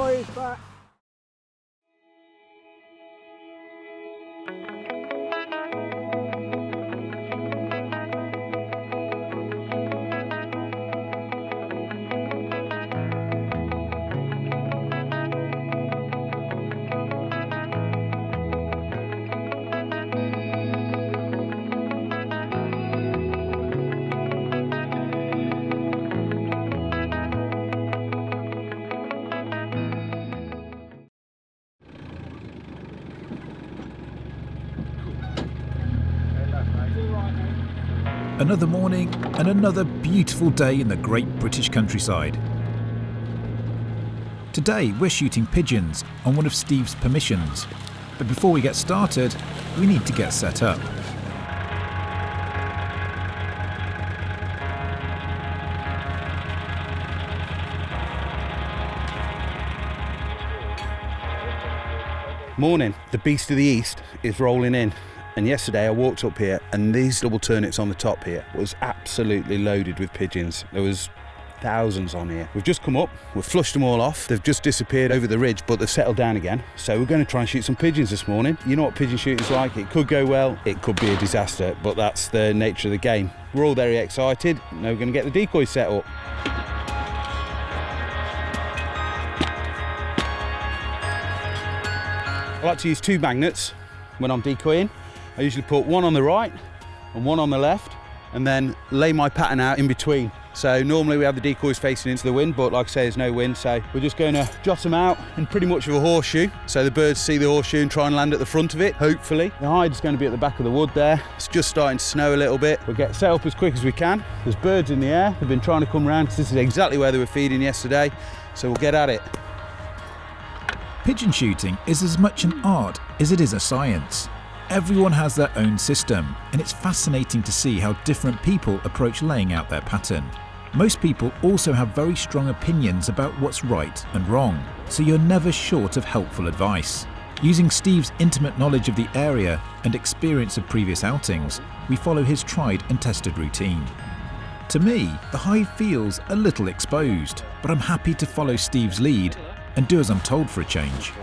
boys, back. Another morning and another beautiful day in the great British countryside. Today we're shooting pigeons on one of Steve's permissions, but before we get started, we need to get set up. Morning, the beast of the east is rolling in. And yesterday I walked up here and these double turnips on the top here was absolutely loaded with pigeons. There was thousands on here. We've just come up, we've flushed them all off. They've just disappeared over the ridge, but they've settled down again. So we're going to try and shoot some pigeons this morning. You know what pigeon shooting's like. It could go well, it could be a disaster, but that's the nature of the game. We're all very excited. Now we're going to get the decoys set up. I like to use two magnets when I'm decoying. I usually put one on the right and one on the left and then lay my pattern out in between. So normally we have the decoys facing into the wind, but like I say, there's no wind, so we're just going to jot them out in pretty much of a horseshoe. So the birds see the horseshoe and try and land at the front of it, hopefully. The hide is going to be at the back of the wood there. It's just starting to snow a little bit. We'll get set up as quick as we can. There's birds in the air. They've been trying to come round because this is exactly where they were feeding yesterday. So we'll get at it. Pigeon shooting is as much an art as it is a science. Everyone has their own system, and it's fascinating to see how different people approach laying out their pattern. Most people also have very strong opinions about what's right and wrong, so you're never short of helpful advice. Using Steve's intimate knowledge of the area and experience of previous outings, we follow his tried and tested routine. To me, the hide feels a little exposed, but I'm happy to follow Steve's lead and do as I'm told for a change.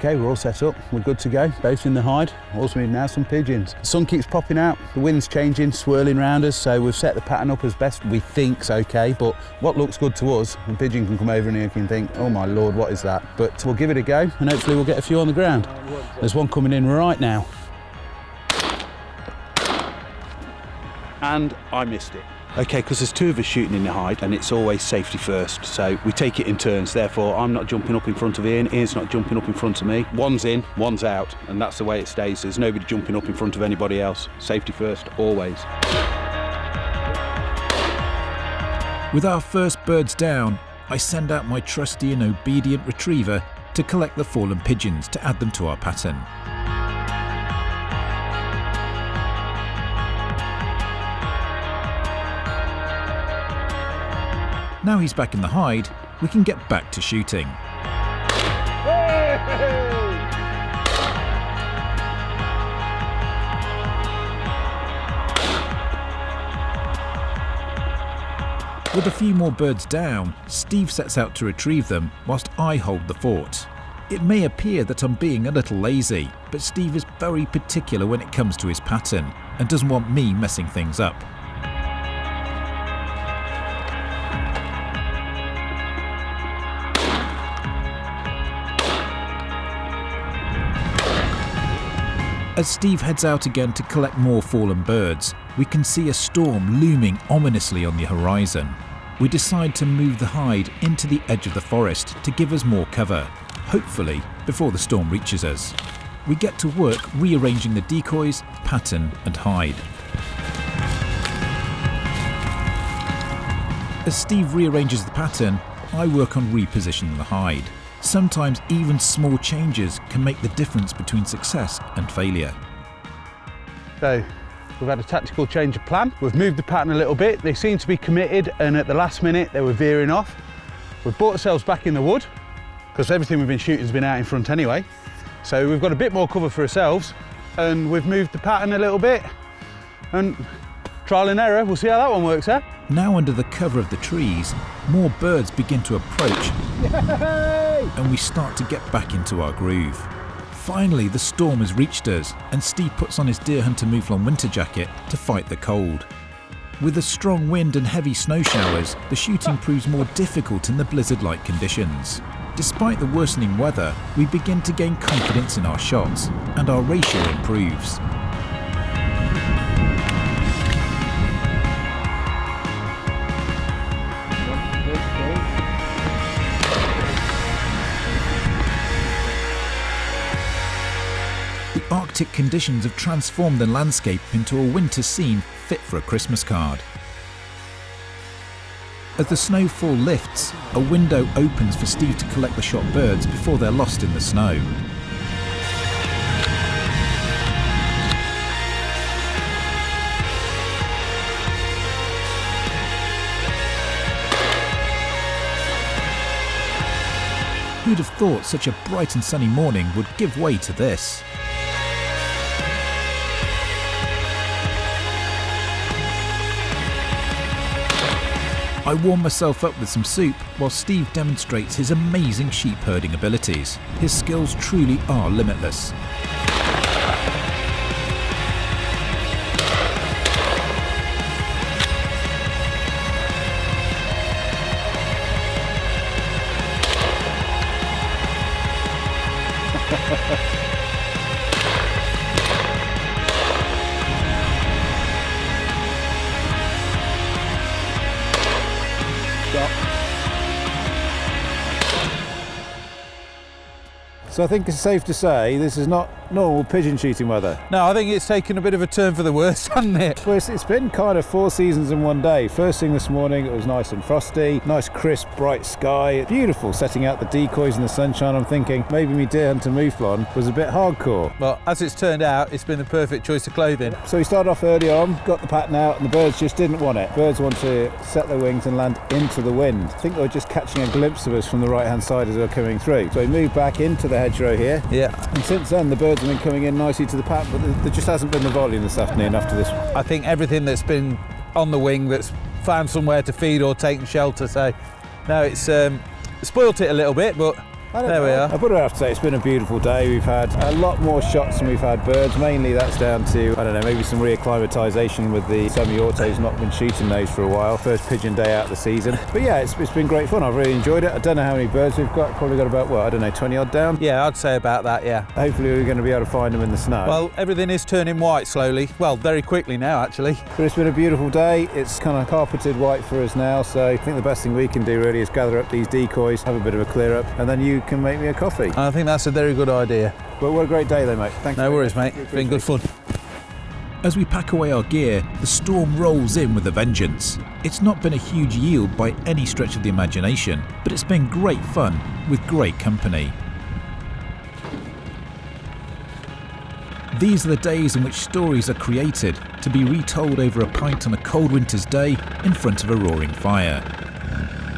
Okay, we're all set up, we're good to go, both in the hide. Also need now some pigeons. The sun keeps popping out, the wind's changing, swirling round us, so we've set the pattern up as best we think's okay, but what looks good to us, and pigeon can come over and here and think, oh my lord, what is that? But we'll give it a go, and hopefully we'll get a few on the ground. There's one coming in right now. And I missed it. Okay, because there's two of us shooting in the hide and it's always safety first, so we take it in turns. Therefore, I'm not jumping up in front of Ian, Ian's not jumping up in front of me. One's in, one's out, and that's the way it stays. There's nobody jumping up in front of anybody else. Safety first, always. With our first birds down, I send out my trusty and obedient retriever to collect the fallen pigeons to add them to our pattern. Now he's back in the hide, we can get back to shooting. With a few more birds down, Steve sets out to retrieve them whilst I hold the fort. It may appear that I'm being a little lazy, but Steve is very particular when it comes to his pattern and doesn't want me messing things up. As Steve heads out again to collect more fallen birds, we can see a storm looming ominously on the horizon. We decide to move the hide into the edge of the forest to give us more cover, hopefully before the storm reaches us. We get to work rearranging the decoys, pattern and hide. As Steve rearranges the pattern, I work on repositioning the hide. Sometimes even small changes can make the difference between success and failure. So we've had a tactical change of plan. We've moved the pattern a little bit. They seem to be committed and at the last minute they were veering off. We've brought ourselves back in the wood because everything we've been shooting has been out in front anyway. So we've got a bit more cover for ourselves and we've moved the pattern a little bit and Trial and error, we'll see how that one works, eh? Now under the cover of the trees, more birds begin to approach. Yay! And we start to get back into our groove. Finally, the storm has reached us, and Steve puts on his Deer Hunter Mouflon winter jacket to fight the cold. With a strong wind and heavy snow showers, the shooting proves more difficult in the blizzard-like conditions. Despite the worsening weather, we begin to gain confidence in our shots, and our ratio improves. The Arctic conditions have transformed the landscape into a winter scene fit for a Christmas card. As the snowfall lifts, a window opens for Steve to collect the shot birds before they're lost in the snow. Who'd have thought such a bright and sunny morning would give way to this? I warm myself up with some soup while Steve demonstrates his amazing sheep herding abilities. His skills truly are limitless. So I think it's safe to say this is not normal pigeon shooting weather. No, I think it's taken a bit of a turn for the worse, hasn't it? Well, it's been kind of 4 seasons in one day. First thing this morning, it was nice and frosty, nice crisp, bright sky, beautiful, setting out the decoys in the sunshine. I'm thinking maybe me Deer Hunter Mouflon was a bit hardcore. Well, as it's turned out, it's been the perfect choice of clothing. So we started off early on, got the pattern out, and the birds just didn't want it. Birds want to set their wings and land into the wind. I think they were just catching a glimpse of us from the right-hand side as they were coming through. So we moved back into the hedgerow here. Yeah. And since then, the birds have been coming in nicely to the pattern, but there just hasn't been the volume this afternoon after this. I think everything that's been on the wing that's found somewhere to feed or taken shelter, so no, it's spoilt it a little bit, but there we are. I would have to say it's been a beautiful day. We've had a lot more shots than we've had birds. Mainly that's down to, I don't know, maybe some reacclimatisation with the semi-autos, not been shooting those for a while. First pigeon day out of the season. But yeah, it's been great fun. I've really enjoyed it. I don't know how many birds we've got. Probably got about, what, I don't know, 20 odd down? Yeah, I'd say about that, yeah. Hopefully we're going to be able to find them in the snow. Well, everything is turning white slowly. Well, very quickly now, actually. But it's been a beautiful day. It's kind of carpeted white for us now. So I think the best thing we can do really is gather up these decoys, have a bit of a clear up, and then you can make me a coffee. I think that's a very good idea. But what a great day though, mate. Thanks. No worries, mate. It's been good fun. As we pack away our gear, the storm rolls in with a vengeance. It's not been a huge yield by any stretch of the imagination, but it's been great fun with great company. These are the days in which stories are created to be retold over a pint on a cold winter's day in front of a roaring fire.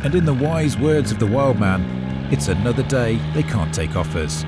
And in the wise words of the wild man, it's another day they can't take off us.